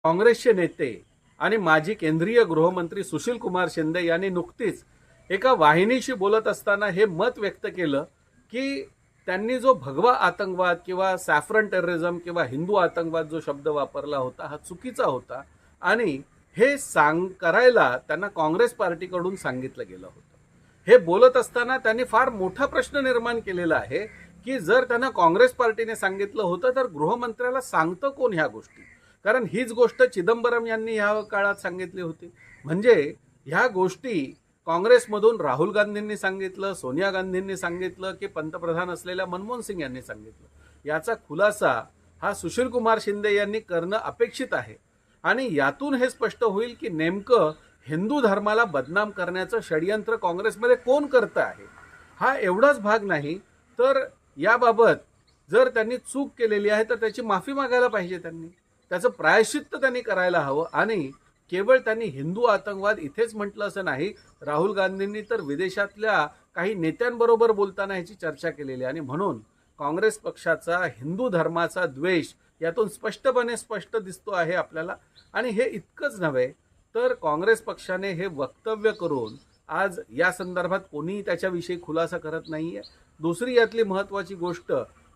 काँग्रेसचे नेते आणि माजी केंद्रीय गृहमंत्री सुशील कुमार शिंदे यांनी नुकतीच एका वाहिनीशी बोलत असताना हे मत व्यक्त केलं की त्यांनी जो भगवा आतंकवाद किंवा सॅफ्रन टेररिझम किंवा हिंदू आतंकवाद जो शब्द वापरला होता हा चुकीचा होता आणि हे करायला त्यांना काँग्रेस पार्टीकडून सांगितलं गेलं होतं। हे बोलत असताना त्यांनी फार मोठा प्रश्न निर्माण केलेला आहे की जर त्यांना काँग्रेस पार्टीने सांगितलं होतं तर गृहमंत्र्याला सांगतं कोण ह्या गोष्टी, कारण हीच गोष्ट चिदंबरम यांनी ह्या काळात सांगितली होती। म्हणजे ह्या गोष्टी काँग्रेसमधून राहुल गांधींनी सांगितलं, सोनिया गांधींनी सांगितलं की पंतप्रधान असलेल्या मनमोहन सिंग यांनी सांगितलं। याचा खुलासा हा सुशील कुमार शिंदे यांनी करणं अपेक्षित आहे आणि यातून हे स्पष्ट होईल की नेमकं हिंदू धर्माला बदनाम करण्याचं षडयंत्र काँग्रेसमध्ये कोण करतं आहे। हा एवढाच भाग नाही तर याबाबत जर त्यांनी चूक केलेली आहे तर त्याची माफी मागायला पाहिजे, त्यांनी त्याचं प्रायश्चित्त त्यांनी करायला हवं आणि केवळ त्यांनी हिंदू आतंकवाद इथेच म्हटलं असं नाही, राहुल गांधींनी तर विदेशातल्या काही नेत्यांबरोबर बोलताना ह्याची चर्चा केलेली आणि म्हणून काँग्रेस पक्षाचा हिंदू धर्माचा द्वेष यातून स्पष्टपणे स्पष्ट दिसतो आहे आपल्याला। आणि हे इतकंच नव्हे तर काँग्रेस पक्षाने हे वक्तव्य करून आज या संदर्भात कोणीही त्याच्याविषयी खुलासा करत नाहीये। दुसरी यातली महत्त्वाची गोष्ट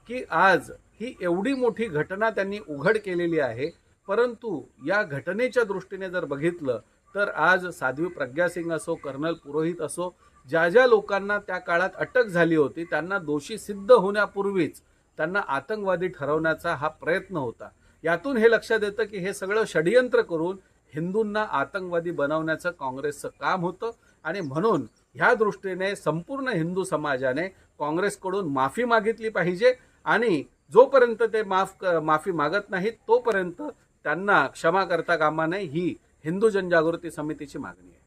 की आज ही एवढी मोठी घटना त्यांनी उघड केलेली आहे, परंतु या घटनेच्या दृष्टीने जर बघितलं तर आज साध्वी प्रज्ञा सिंग असो, कर्नल पुरोहित असो, ज्या ज्या लोकांना त्या काळात अटक झाली होती त्यांना दोषी सिद्ध होण्यापूर्वीच त्यांना आतंकवादी ठरवण्याचा हा प्रयत्न होता। यातून हे लक्षात येतं की हे सगळं षडयंत्र करून हिंदूंना आतंकवादी बनवण्याचं काँग्रेसचं काम होतं आणि म्हणून ह्या दृष्टीने संपूर्ण हिंदू समाजाने काँग्रेसकडून माफी मागितली पाहिजे आणि जोपर्यंत ते माफी मागत नाहीत तोपर्यंत त्यांना क्षमा करता कामा नये, ही हिंदू जनजागृती समितीची मागणी आहे।